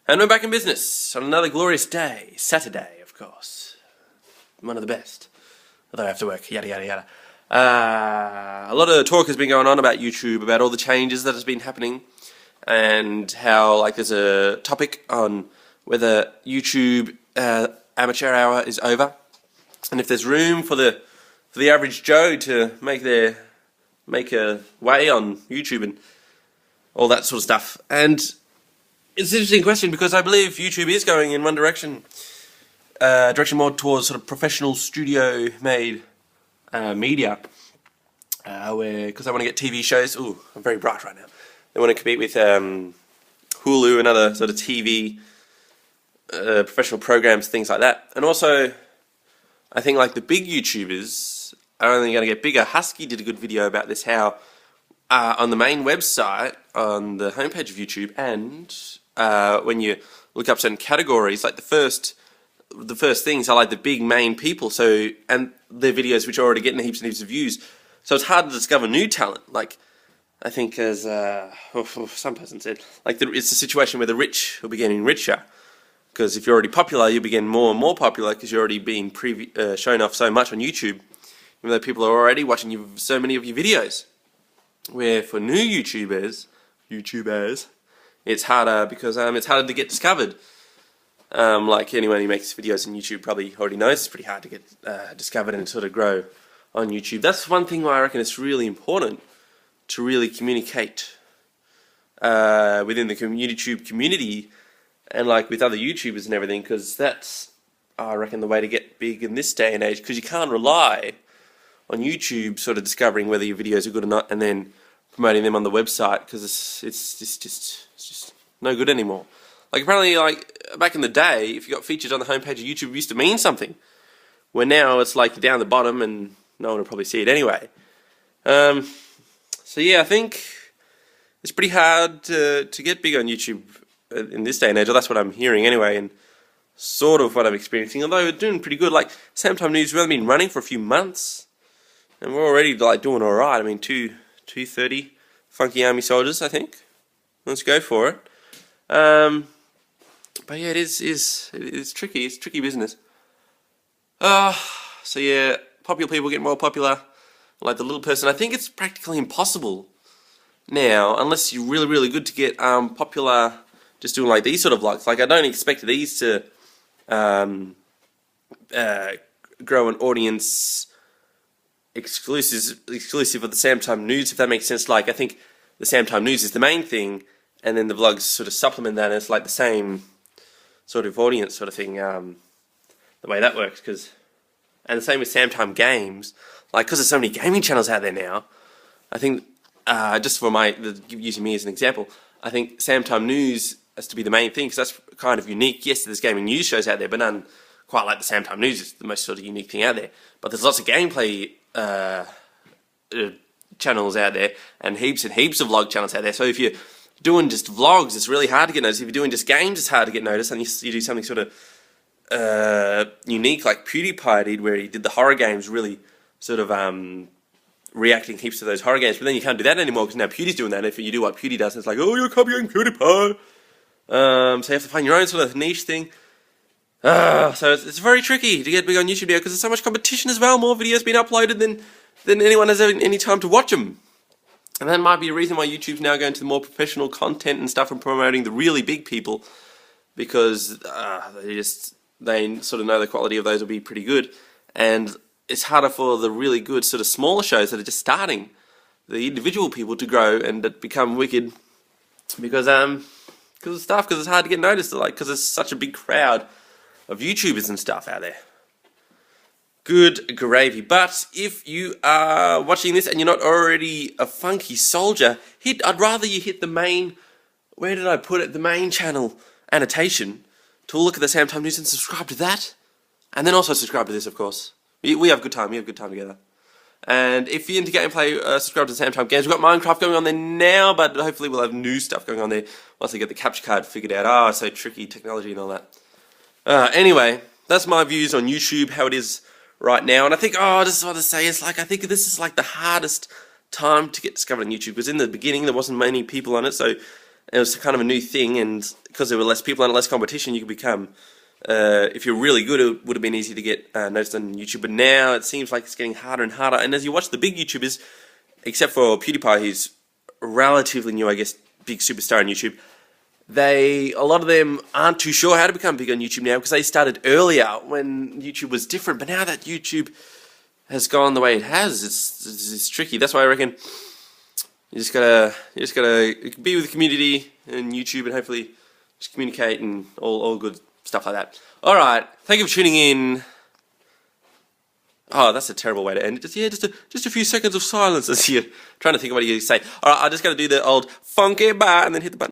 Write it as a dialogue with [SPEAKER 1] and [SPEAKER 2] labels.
[SPEAKER 1] And we're back in business on another glorious day, Saturday, of course. One of the best. Although I have to work, yada yada yada. A lot of talk has been going on about YouTube, about all the changes that has been happening, and how there's a topic on whether YouTube amateur hour is over, and if there's room for the average Joe to make a way on YouTube and all that sort of stuff. And it's an interesting question because I believe YouTube is going in one direction, more towards sort of professional studio-made media, because they want to get TV shows. Ooh, I'm very bright right now. They want to compete with Hulu and other sort of TV professional programs, things like that. And also, I think the big YouTubers are only going to get bigger. Husky did a good video about this, how on the main website, on the homepage of YouTube, and when you look up certain categories, the first things are the big main people, so, and their videos which are already getting heaps and heaps of views. So it's hard to discover new talent. I think, as some person said, it's a situation where the rich will be getting richer, because if you're already popular, you'll be getting more and more popular because you're already being shown off so much on YouTube, even though people are already watching so many of your videos. Where for new YouTubers, it's harder because it's harder to get discovered. Anyone who makes videos on YouTube probably already knows, it's pretty hard to get discovered and sort of grow on YouTube. That's one thing why I reckon it's really important to really communicate within the YouTube community and with other YouTubers and everything, because that's, I reckon, the way to get big in this day and age, because you can't rely on YouTube sort of discovering whether your videos are good or not and then promoting them on the website, because it's just no good anymore. Apparently, back in the day, if you got featured on the homepage of YouTube, it used to mean something. Where now it's you're down the bottom and no one will probably see it anyway. So yeah, I think it's pretty hard to get big on YouTube in this day and age. Or that's what I'm hearing anyway, and sort of what I'm experiencing. Although we're doing pretty good. Samtime News, we've only been running for a few months, and we're already doing all right. I mean, 230 funky army soldiers, I think. Let's go for it. But yeah, it's tricky. It's tricky business. So yeah, popular people get more popular. The little person, I think it's practically impossible now, unless you're really, really good, to get popular just doing these sort of vlogs. I don't expect these to grow an audience exclusive of the Samtime News, if that makes sense. I think the Samtime News is the main thing, and then the vlogs sort of supplement that, and it's the same sort of audience sort of thing, the way that works. And the same with Samtime Games, because there's so many gaming channels out there now. I think, just for using me as an example, I think Samtime News has to be the main thing, because that's kind of unique. Yes, there's gaming news shows out there, but none quite like the Samtime News. It's the most sort of unique thing out there. But there's lots of gameplay channels out there, and heaps of vlog channels out there. So if you're doing just vlogs, it's really hard to get noticed. If you're doing just games, it's hard to get noticed. And you do something sort of unique, like PewDiePie did, where he did the horror games, really sort of reacting heaps to those horror games. But then you can't do that anymore, because now PewDie's doing that. And if you do what Pewdie does, it's oh, you're copying PewDiePie. So you have to find your own sort of niche thing. So it's very tricky to get big on YouTube now, because there's so much competition as well. More videos being uploaded than anyone has any time to watch them. And that might be a reason why YouTube's now going to the more professional content and stuff, and promoting the really big people, because they sort of know the quality of those will be pretty good. And it's harder for the really good sort of smaller shows that are just starting, the individual people, to grow and become wicked, because of stuff, because it's hard to get noticed, because there's such a big crowd of YouTubers and stuff out there. Good gravy. But if you are watching this and you're not already a funky soldier, I'd rather you hit the main, where did I put it, the main channel annotation to look at the Samtime News and subscribe to that. And then also subscribe to this, of course. We have a good time. We have a good time together. And if you're into gameplay, subscribe to the Samtime Games. We've got Minecraft going on there now, but hopefully we'll have new stuff going on there once I get the capture card figured out. Oh, so tricky, technology and all that. Anyway, that's my views on YouTube, how it is right now. And I think, I just want to say, it's I think this is the hardest time to get discovered on YouTube, because in the beginning there wasn't many people on it, so It was kind of a new thing, and because there were less people and less competition, you could become, if you're really good, it would have been easy to get noticed on YouTube. But now it seems like it's getting harder and harder. And as you watch the big YouTubers, except for PewDiePie, who's relatively new, I guess, big superstar on YouTube, a lot of them aren't too sure how to become big on YouTube now because they started earlier when YouTube was different. But now that YouTube has gone the way it has, it's tricky. That's why I reckon you just gotta be with the community and YouTube, and hopefully just communicate and all good stuff like that. All right, thank you for tuning in. Oh, that's a terrible way to end it. Just a few seconds of silence as you're trying to think of what you say. All right, I just got to do the old funky bar and then hit the button.